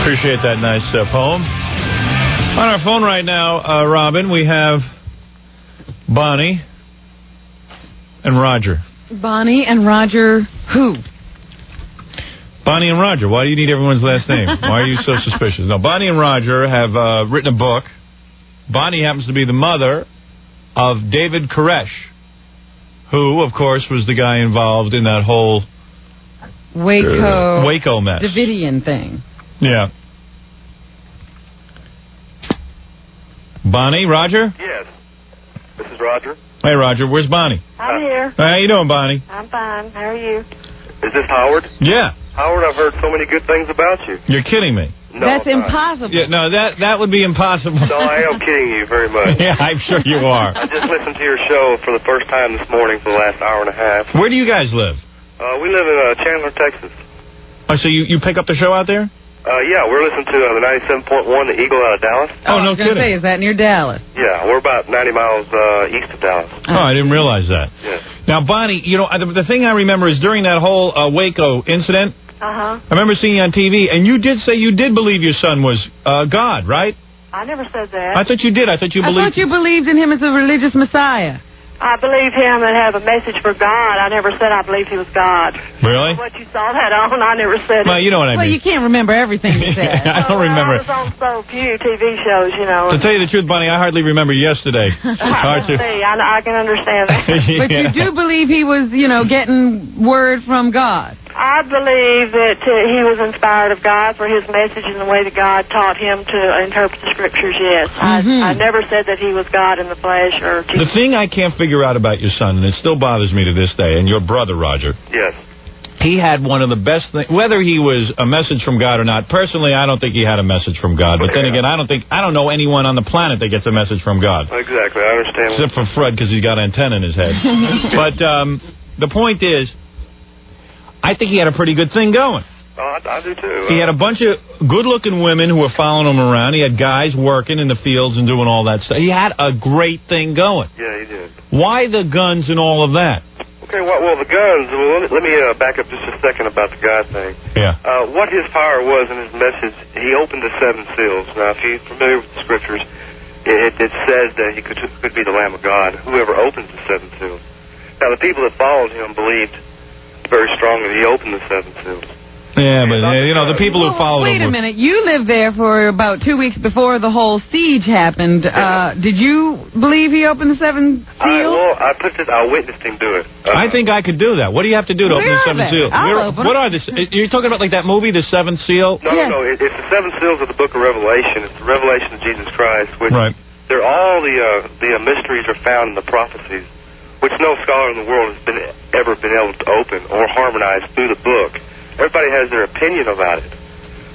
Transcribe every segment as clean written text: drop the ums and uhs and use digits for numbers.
Appreciate that nice poem. On our phone right now, Robin, we have Bonnie and Roger. Bonnie and Roger who? Bonnie and Roger. Why do you need everyone's last name? Why are you so suspicious? No, Bonnie and Roger have written a book. Bonnie happens to be the mother of David Koresh, who, of course, was the guy involved in that whole Waco mess. Davidian thing. Yeah. Bonnie, Roger? Yes. This is Roger. Hey, Roger. Where's Bonnie? I'm here. How you doing, Bonnie? I'm fine. How are you? Is this Howard? Yeah. Howard, I've heard so many good things about you. You're kidding me. No, That's I'm not. impossible. Yeah, no, that would be impossible. No, I am kidding you very much. Yeah, I'm sure you are. I just listened to your show for the first time this morning for the last hour and a half. Where do you guys live? We live in Chandler, Texas. Oh, so you pick up the show out there? Yeah, we're listening to the 97.1, the Eagle out of Dallas. Oh, no kidding. Say, is that near Dallas? Yeah, we're about 90 miles east of Dallas. Oh, I didn't realize that. Yes. Now, Bonnie, you know, the thing I remember is during that whole Waco incident, I remember seeing you on TV, and you did say you did believe your son was God, right? I never said that. I thought you did. I thought you believed in him as a religious messiah. I believe him and have a message for God. I never said I believed he was God. Really? What you saw that on, I never said Well, you know what I mean. Well, you can't remember everything you said. I don't remember. I was on so few TV shows, you know. To tell you the truth, Bonnie, I hardly remember yesterday. It's hard to... I can understand that. Yeah. But you do believe he was, you know, getting word from God. I believe that he was inspired of God for his message and the way that God taught him to interpret the scriptures, yes. I never said that he was God in the flesh or Jesus. The thing I can't figure out about your son, and it still bothers me to this day, and your brother, Roger. Yes. He had one of the best things, whether he was a message from God or not. Personally, I don't think he had a message from God. But then again, I don't know anyone on the planet that gets a message from God. Exactly, I understand. Except for Fred, because he's got an antenna in his head. But the point is, I think he had a pretty good thing going. Oh, I do too. He had a bunch of good-looking women who were following him around. He had guys working in the fields and doing all that stuff. He had a great thing going. Yeah, he did. Why the guns and all of that? Okay, well, the guns, let me back up just a second about the God thing. Yeah. What his power was in his message, he opened the 7 seals. Now, if you're familiar with the scriptures, it says that he could be the Lamb of God, whoever opens the 7 seals. Now, the people that followed him believed very strongly that he opened the 7 seals. Yeah, but, you know, the people who followed him... Wait a minute. You lived there for about 2 weeks before the whole siege happened. Did you believe he opened the 7 seals? I witnessed him do it. I think I could do that. What do you have to do to open the 7 seals? What are the... You're talking about like that movie, The 7th Seal? No, it's the 7 seals of the book of Revelation. It's the revelation of Jesus Christ, which they're all the mysteries are found in the prophecies, which no scholar in the world has ever been able to open or harmonize through the book. Everybody has their opinion about it.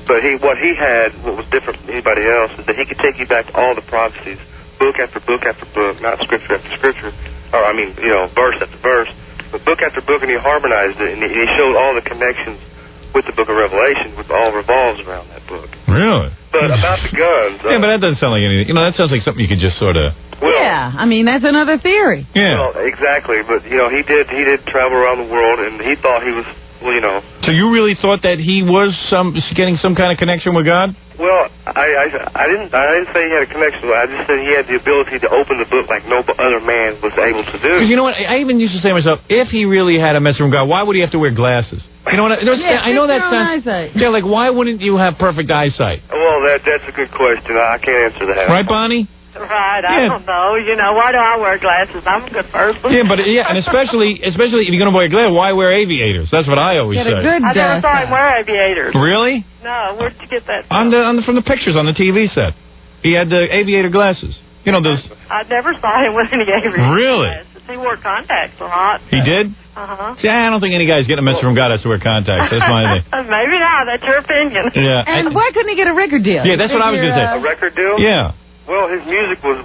But what was different from anybody else, is that he could take you back to all the prophecies, book after book after book, not scripture after scripture, or verse after verse, but book after book, and he harmonized it, and he showed all the connections with the book of Revelation, which all revolves around that book. Really? But about the guns... yeah, but that doesn't sound like anything. You know, that sounds like something you could just sort of... Well, yeah, I mean, that's another theory. Yeah. Well, exactly, but, you know, he did travel around the world, and he thought he was... Well, you know. So you really thought that he was getting some kind of connection with God? Well, I didn't say he had a connection. I just said he had the ability to open the book like no other man was able to do. Because you know what? I even used to say to myself, if he really had a message from God, why would he have to wear glasses? You know what? I know that sounds... Yeah, like, why wouldn't you have perfect eyesight? Well, that's a good question. I can't answer that. Right, Bonnie? Right, I don't know. You know, why do I wear glasses? I'm a good person. Yeah, but and especially if you're going to wear glasses, why wear aviators? That's what I always say. I never saw him wear aviators. Really? No, where'd you get that from? From the pictures on the TV set. He had the aviator glasses. You know those. I never saw him with any aviator really? glasses. He wore contacts a lot. He did? See, I don't think any guy's getting a message from God has to wear contacts. That's my thing. Maybe not. That's your opinion. Yeah. And why couldn't he get a record deal? Yeah, that's what I was going to say. A record deal? Yeah. Well, his music was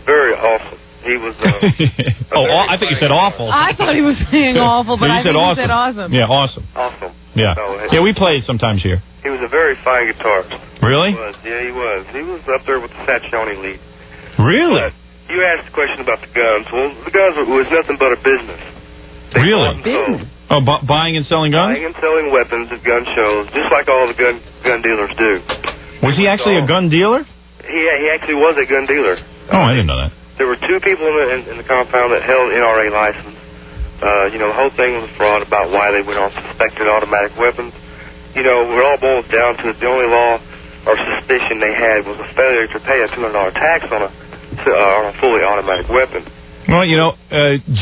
very awesome. He was. I think you said awful. I thought he was saying awful, but I think awesome. he said awesome. Yeah, awesome. Awesome. Yeah. Yeah, we played sometimes here. He was a very fine guitarist. Really? He was. Yeah, he was. He was up there with the Satriani lead. Really? But you asked the question about the guns. Well, the guns was nothing but a business. Really? Oh, buying and selling guns? Buying and selling weapons at gun shows, just like all the gun dealers do. Was he actually a gun dealer? He actually was a gun dealer. Oh, I didn't know that. There were 2 people in the compound that held NRA license. The whole thing was fraud about why they went on suspected automatic weapons. It all boils down to the only law or suspicion they had was a failure to pay a $200 tax on a fully automatic weapon. Well,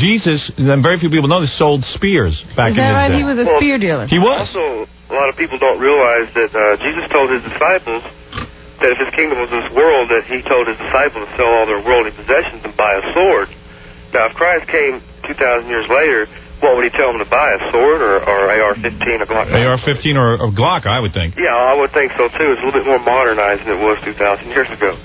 Jesus, and very few people know this, sold spears back in his day. Is that right? He was a spear dealer. He was. Also, a lot of people don't realize that Jesus told his disciples that if his kingdom was this world, that he told his disciples to sell all their worldly possessions and buy a sword. Now, if Christ came 2,000 years later, what would he tell them to buy, a sword or AR-15, a Glock? AR-15 or a Glock, I would think. Yeah, I would think so, too. It's a little bit more modernized than it was 2,000 years ago.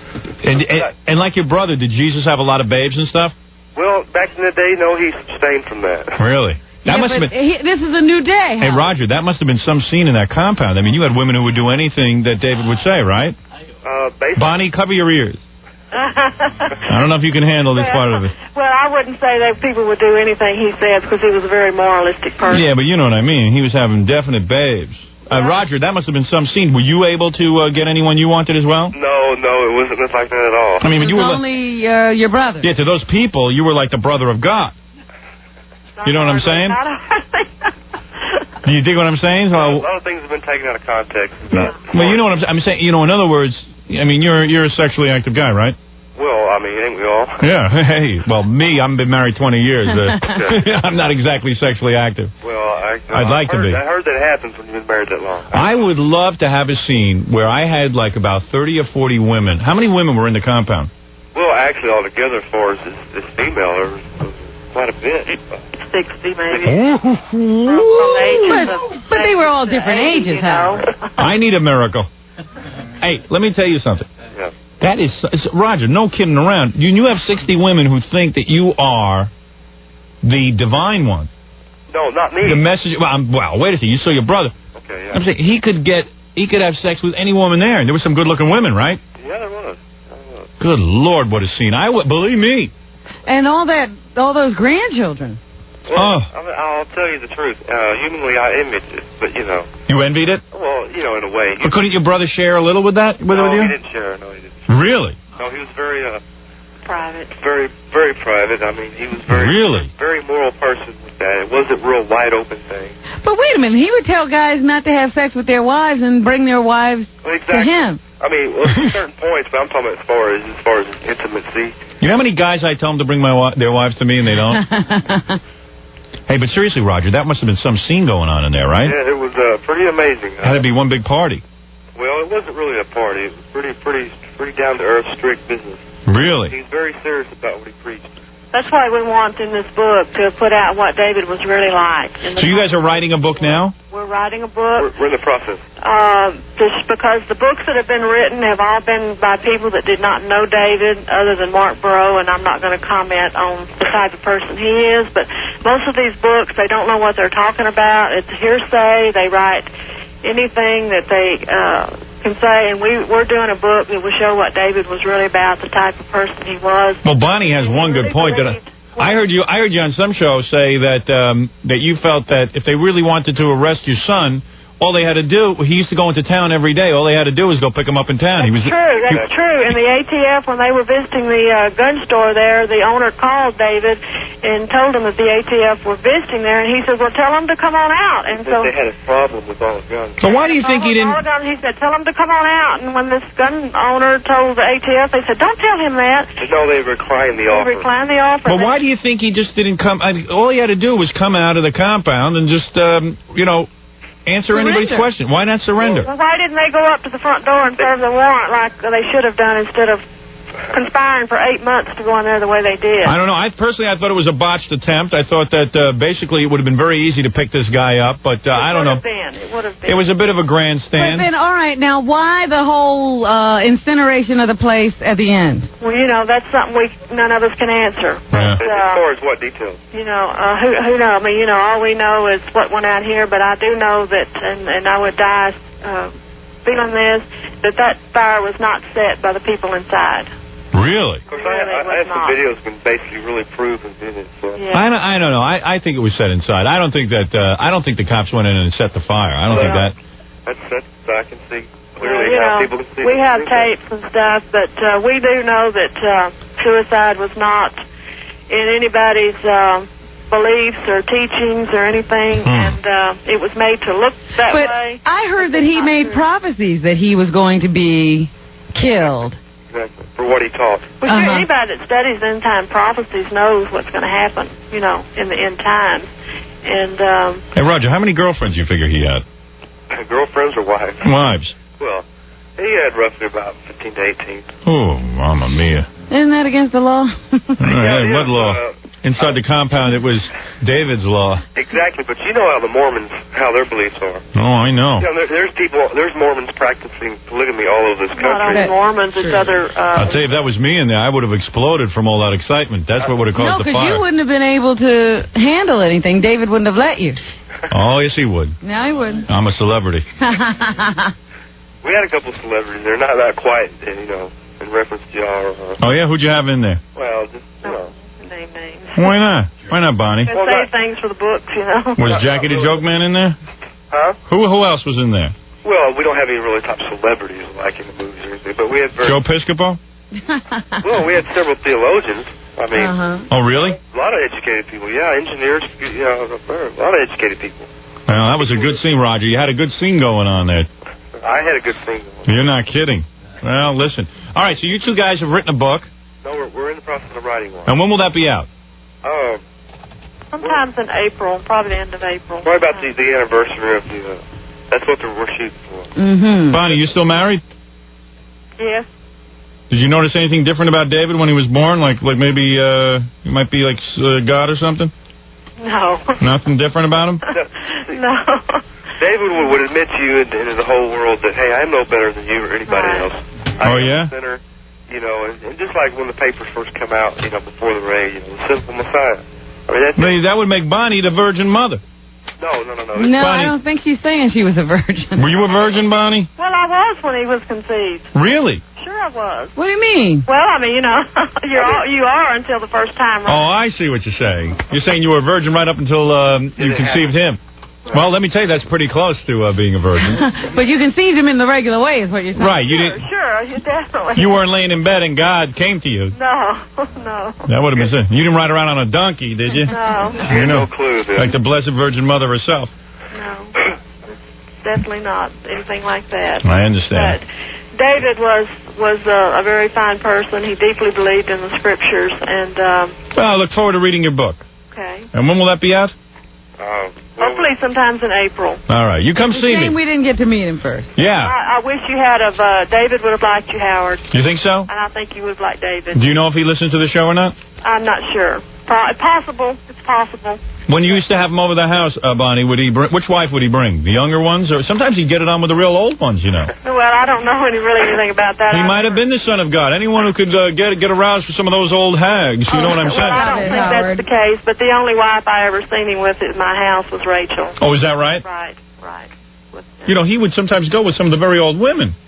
And like your brother, did Jesus have a lot of babes and stuff? Well, back in the day, no, he abstained from that. Really? That must have been. This is a new day. Hey, Roger, that must have been some scene in that compound. I mean, you had women who would do anything that David would say, right? Bonnie, cover your ears. I don't know if you can handle this part of it. Well, I wouldn't say that people would do anything he said because he was a very moralistic person. Yeah, but you know what I mean. He was having definite babes. Roger, that must have been some scene. Were you able to get anyone you wanted as well? No, it wasn't like that at all. I mean, you were only your brother. Yeah, to those people, you were like the brother of God. You know what I'm saying? Do you dig what I'm saying? A lot of things have been taken out of context. Well, you know what I'm saying. In other words, I mean, you're a sexually active guy, right? Well, I mean, ain't we all? Yeah. Hey, well, me, I've been married 20 years. I'm not exactly sexually active. Well, I'd like to be. I heard that happens when you've been married that long. I would love to have a scene where I had like about 30 or 40 women. How many women were in the compound? Well, actually, altogether, as far as this female, there was quite a bit. 60, maybe. But they were all different ages, Howard. I need a miracle. Hey, let me tell you something. Yeah. That is, Roger, no kidding around. You have 60 women who think that you are the divine one. No, not me. The message. Well, wait a second. You saw your brother. Okay, yeah. I'm saying he could have sex with any woman there, and there were some good-looking women, right? Yeah, there was. Good Lord, what a scene! Believe me. And all those grandchildren. Well, I'll tell you the truth. Humanly, I envied it, but You envied it? Well, in a way. But couldn't your brother share a little with that? With you? He didn't share. No, he didn't. Really? No, he was very private. Very, very private. I mean, he was very moral person with that. It wasn't a real wide open thing. But wait a minute, he would tell guys not to have sex with their wives and bring their wives to him. I mean, certain points, but I'm talking about as far as intimacy. You know how many guys I tell them to bring their wives to me and they don't? Hey, but seriously, Roger, that must have been some scene going on in there, right? Yeah, it was pretty amazing. Had to be one big party. Well, it wasn't really a party. It was pretty down-to-earth, strict business. Really? He's very serious about what he preached. That's why we want in this book to put out what David was really like. So you guys are writing a book now? We're writing a book. We're in the process. Just because the books that have been written have all been by people that did not know David other than Mark Burrow, and I'm not going to comment on the type of person he is, but most of these books, they don't know what they're talking about. It's hearsay. They write anything that they can say, and we're doing a book that will show what David was really about, the type of person he was. Well, Bonnie has one good point that I heard you on some show say that you felt that if they really wanted to arrest your son, all they had to do, he used to go into town every day. All they had to do was go pick him up in town. That's true. In the ATF, when they were visiting the gun store there, the owner called David and told him that the ATF were visiting there, and he said, well, tell them to come on out. And so they had a problem with all the guns. So why do you think he didn't... He said, tell them to come on out. And when this gun owner told the ATF, they said, don't tell him that. No, they declined the offer. They declined the offer. But why do you think he just didn't come... all he had to do was come out of the compound and just, answer anybody's question. Why not surrender? Well, why didn't they go up to the front door and serve the warrant like they should have done instead of conspiring for 8 months to go in there the way they did? I don't know. I thought it was a botched attempt. I thought that basically it would have been very easy to pick this guy up, but I don't know. It would have been. It was a bit of a grandstand. But then, all right, now why the whole incineration of the place at the end? Well, that's something none of us can answer. Yeah. As far as what details? Who knows? I mean, all we know is what went out here, but I do know that, and I would die feeling that fire was not set by the people inside. Really? Of course, I have some videos that can basically really prove and did it. So. Yeah. I don't know. I think it was set inside. I don't think that. I don't think the cops went in and set the fire. I don't think that. That's I can see clearly how people can see. We have tapes and stuff, but we do know that suicide was not in anybody's beliefs or teachings or anything, and it was made to look that way. But I heard that he made prophecies that he was going to be killed. Exactly. For what he taught. But anybody that studies end time prophecies knows what's going to happen, in the end times. And hey, Roger, how many girlfriends you figure he had? Girlfriends or wives? Wives. Well, he had roughly about 15 to 18. Oh, mamma mia. Isn't that against the law? Hey, what law? Inside the compound, it was David's law. Exactly, but you know how the Mormons, how their beliefs are. Oh, I know. There's Mormons practicing polygamy all over this country. Not only Mormons, it's other... I'll tell you, if that was me in there, I would have exploded from all that excitement. That's what would have caused the fire. No, because you wouldn't have been able to handle anything. David wouldn't have let you. Oh, yes, he would. No, he wouldn't. I'm a celebrity. We had a couple of celebrities. They're not that quiet, in reference to y'all. Oh, yeah? Who'd you have in there? Well, just, Name names. Why not? Why not, Bonnie? And say things for the books, Was Jackie the Joke Man in there? Huh? Who else was in there? Well, we don't have any really top celebrities like in the movies or anything, but we had Joe Piscopo? Well, we had several theologians. I mean... Oh, really? A lot of educated people, yeah. Engineers, a lot of educated people. Well, that was a good scene, Roger. You had a good scene going on there. I had a good scene going on. You're not kidding. Well, listen. All right, so you two guys have written a book. No, we're in the process of writing one. And when will that be out? Sometimes in April, probably the end of April. Probably about the anniversary of the... that's what we're shooting for. Bonnie, you still married? Yes. Did you notice anything different about David when he was born? Like maybe he might be like God or something? No. Nothing different about him? No. David would admit to you and to the whole world that, hey, I'm no better than you or anybody else. Oh, yeah? Sinner, and just like when the papers first come out, before the raid, the simple Messiah. I mean, that would make Bonnie the virgin mother. No. No, I don't think she's saying she was a virgin. Were you a virgin, Bonnie? Well, I was when he was conceived. Really? Sure I was. What do you mean? Well, I mean, you are until the first time, right? Oh, I see what you're saying. You're saying you were a virgin right up until you conceived him. Right. Well, let me tell you, that's pretty close to being a virgin. But you conceived him in the regular way, is what you're saying. Right. You didn't. Sure, definitely. You weren't laying in bed and God came to you. No. That would have been it. You didn't ride around on a donkey, did you? No. No clue. Then. Like the Blessed Virgin Mother herself. No. Definitely not anything like that. I understand. But David was a very fine person. He deeply believed in the scriptures, and well, I look forward to reading your book. Okay. And when will that be out? Hopefully sometimes in April. All right. You come see me. We didn't get to meet him first. Yeah. I wish you had of David would have liked you, Howard. You think so? And I think you would have liked David. Do you know if he listens to the show or not? I'm not sure. Possible. It's possible. When you used to have him over the house, Bonnie, would he which wife would he bring? The younger ones? Or sometimes he'd get it on with the real old ones, Well, I don't know anything about that. He might have been the Son of God. Anyone who could get aroused for some of those old hags. You know what I'm saying? Well, I don't think that's the case, but the only wife I ever seen him with at my house was Rachel. Oh, is that right? Right. He would sometimes go with some of the very old women.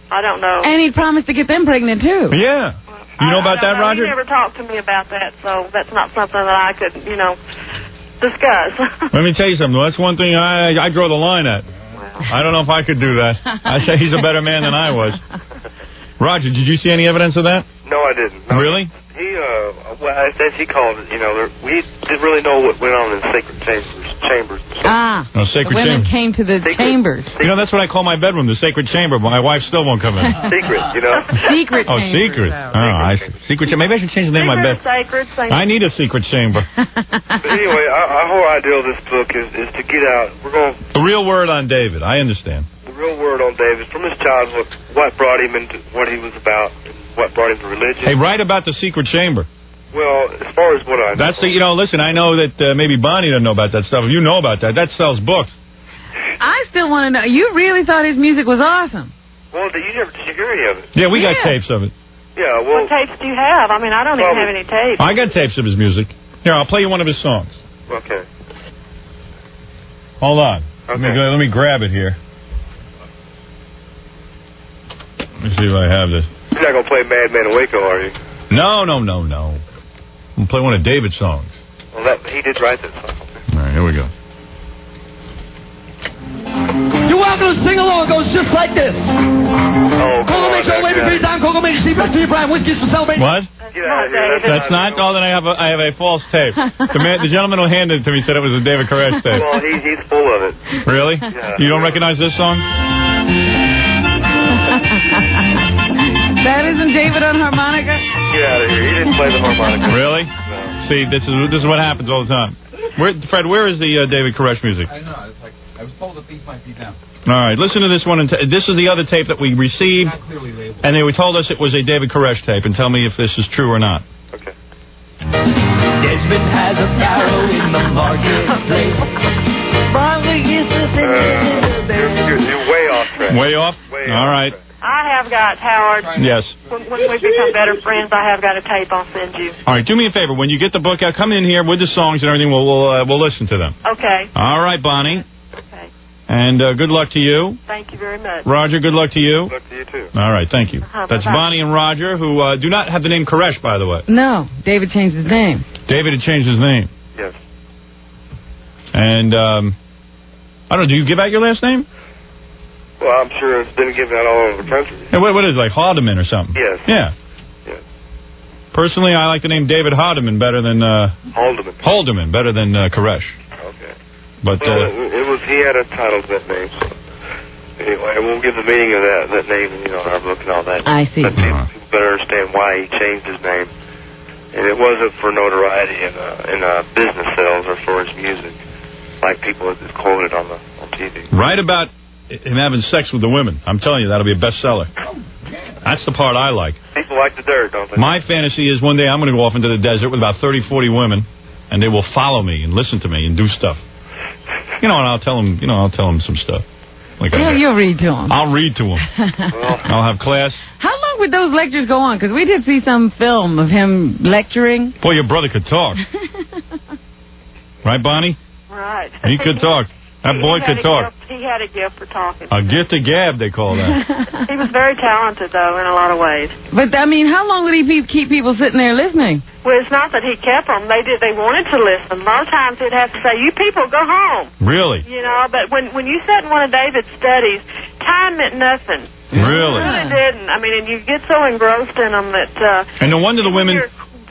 I don't know. And he'd promised to get them pregnant, too. Yeah. You know about that, Roger? He never talked to me about that, so that's not something that I could, discuss. Let me tell you something. That's one thing I draw the line at. Well. I don't know if I could do that. I say he's a better man than I was. Roger, did you see any evidence of that? No, I didn't. No. Really? He, as he called it, we didn't really know what went on in sacred chambers. Sacred women chamber. Came to the chambers. That's what I call my bedroom, the sacred chamber. My wife still won't come in. Secret, Secret chamber. Oh, secret. I see. Secret chamber. Maybe I should change the name of my bed. Sacred. I need a secret chamber. But anyway, our whole idea of this book is to get out. The real word on David. I understand. The real word on David from his childhood, what brought him into what he was about, what brought him to religion. Hey, write about the secret chamber. Well, as far as what I know. That's listen, I know that maybe Bonnie doesn't know about that stuff. You know about that. That sells books. I still want to know. You really thought his music was awesome. Well, did you hear any of it? Yeah, we got tapes of it. Yeah, well... What tapes do you have? I mean, I don't even have any tapes. I got tapes of his music. Here, I'll play you one of his songs. Okay. Hold on. Okay. Let me grab it here. Let me see if I have this. not going to play Madman in Waco, are you? No. I'm going to play one of David's songs. Well, he did write that song. All right, here we go. You're welcome to sing along. It goes just like this. Oh, Coco makes your way every time. Coco makes you see Brian Whiskey's for celebration. What? Get out of here. That's not. Oh, then I have a false tape. The gentleman who handed it to me said it was a David Koresh tape. Well, he's full of it. Really? Yeah. You don't recognize this song? That isn't David on harmonica? Get out of here. He didn't play the harmonica. Really? No. See, this is what happens all the time. Fred, where is the David Koresh music? I know. It's like I was told that these might be them. All right, listen to this one. This is the other tape that we received, Not clearly labeled. and they told us it was a David Koresh tape, and tell me if this is true or not. Okay. Desmond has a barrow in the marketplace. Barley is the You're way off track. Way off? Way all off right. track. I have got, Howard, Yes. when we become better friends, I have got a tape I'll send you. All right, do me a favor. When you get the book out, come in here with the songs and everything. We'll listen to them. Okay. All right, Bonnie. Okay. And good luck to you. Thank you very much. Roger, good luck to you. Good luck to you, too. All right, thank you. That's bye-bye. Bonnie and Roger, who do not have the name Koresh, by the way. No, David changed his name. David had changed his name. Yes. And, I don't know, do you give out your last name? Well, I'm sure it's been given out all over the country. Hey, what is it, like Haldeman or something? Yes. Yeah. Yes. Personally, I like the name David Haldeman better than, Haldeman. better than Koresh. Okay. But, Well, he had a title to that name, so. Anyway, we'll give the meaning of that name, in our book and all that. I see. But people better understand why he changed his name. And it wasn't for notoriety in business sales or for his music, like people had quoted on TV. Write about him having sex with the women. I'm telling you, that'll be a bestseller. That's the part I like. People like the dirt, don't they? My fantasy is one day I'm going to go off into the desert with about 30, 40 women, and they will follow me and listen to me and do stuff. And I'll tell them, some stuff. Like You'll read to him. I'll read to them. I'll have class. How long would those lectures go on? Because we did see some film of him lecturing. Boy, your brother could talk. Right, Bonnie? Right. He could talk. That boy could talk. He had a gift for talking. A gift of gab, they call that. He was very talented, though, in a lot of ways. But, I mean, how long would he keep people sitting there listening? Well, it's not that he kept them. They wanted to listen. A lot of times he'd have to say, you people go home. Really? But when you sat in one of David's studies, time meant nothing. Really? It really didn't. I mean, and you get so engrossed in them that... and no wonder the women...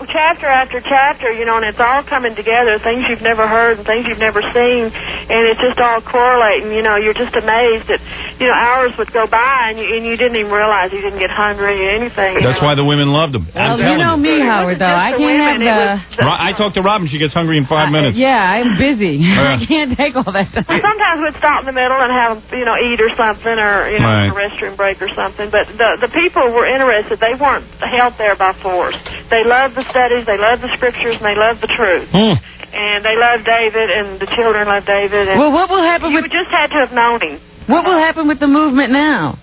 Chapter after chapter, and it's all coming together, things you've never heard and things you've never seen, and it's just all correlating. You're just amazed that, hours would go by and you didn't even realize you didn't get hungry or anything. That's why the women loved him. Well, you know me, Howard, though. I can't have I talk to Robin. She gets hungry in 5 minutes. Yeah, I'm busy. I can't take all that time. Sometimes we'd stop in the middle and have, eat or something, or, right. a restroom break or something. But the people were interested. They weren't held there by force. They loved the studies, they loved the scriptures, and they loved the truth. And they loved David, and the children loved David. And well, what will happen you just had to have known him. What will happen with the movement now?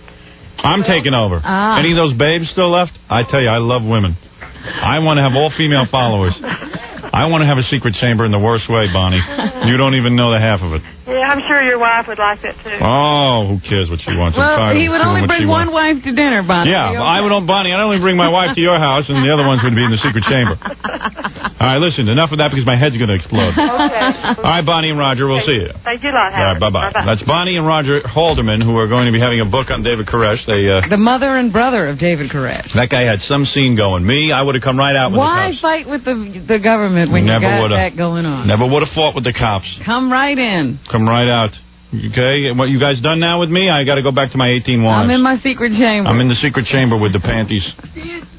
I'm taking over. Any of those babes still left? I tell you, I love women. I want to have all female followers. I want to have a secret chamber in the worst way, Bonnie. You don't even know the half of it. Yeah, I'm sure your wife would like that, too. Oh, who cares what she wants? Well, he would only bring one wife to dinner, Bonnie. Yeah, I would Bonnie. I'd only bring my wife to your house, and the other ones would be in the secret chamber. All right, listen, enough of that because my head's going to explode. Okay. All right, Bonnie and Roger, we'll see you. Thank you a lot, Howard. All right, bye-bye. That's Bonnie and Roger Haldeman, who are going to be having a book on David Koresh. The mother and brother of David Koresh. That guy had some scene going. Me, I would have come right out with Why the cops. fight with the government when you got that going on? Never would have fought with the cops. Come right in. Come right out. Okay, what you guys done now with me? I got to go back to my 18 wives. I'm in my secret chamber. I'm in the secret chamber with the panties.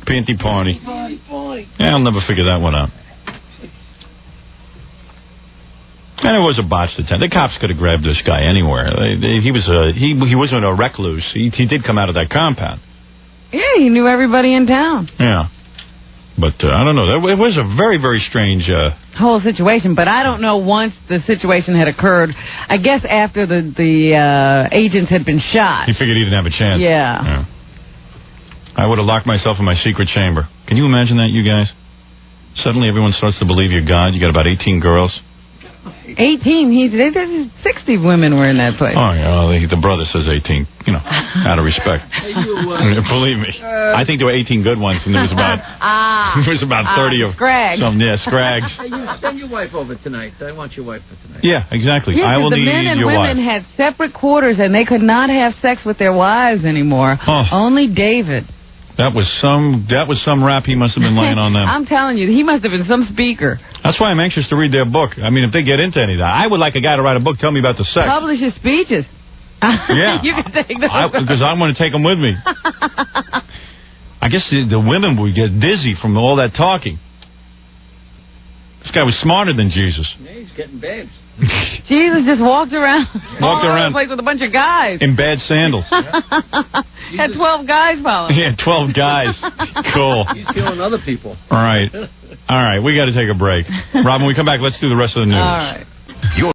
Panty party. Yeah, I'll never figure that one out. And it was a botched attempt. The cops could have grabbed this guy anywhere. He wasn't a recluse. He did come out of that compound. Yeah, he knew everybody in town. Yeah. But I don't know. It was a very, very strange... whole situation, but I don't know once the situation had occurred. I guess after the agents had been shot. He figured he didn't have a chance. Yeah. I would have locked myself in my secret chamber. Can you imagine that, you guys? Suddenly everyone starts to believe you're God. You got about 18 girls. 18? 60 women were in that place. Oh, yeah, the brother says 18. Out of respect. Hey, you, believe me. I think there were 18 good ones, and there was about 30 of scrags. Some, yeah, scrags. Hey, you send your wife over tonight. I want your wife for tonight. Yeah, exactly. Yeah, I will the need men and your women wife. had separate quarters, and they could not have sex with their wives anymore. Oh. Only David. That was some rap he must have been laying on them. I'm telling you, he must have been some speaker. That's why I'm anxious to read their book. I mean, if they get into any of that, I would like a guy to write a book, tell me about the sex. Publish his speeches. Yeah. You can take those. Because I want to take them with me. I guess the women would get dizzy from all that talking. This guy was smarter than Jesus. Yeah, he's getting babes. Jesus just walked around all over the place with a bunch of guys. In bad sandals. Had 12 guys following. Yeah, 12 guys. Cool. He's killing other people. All right. We got to take a break. Robin, when we come back, let's do the rest of the news. All right.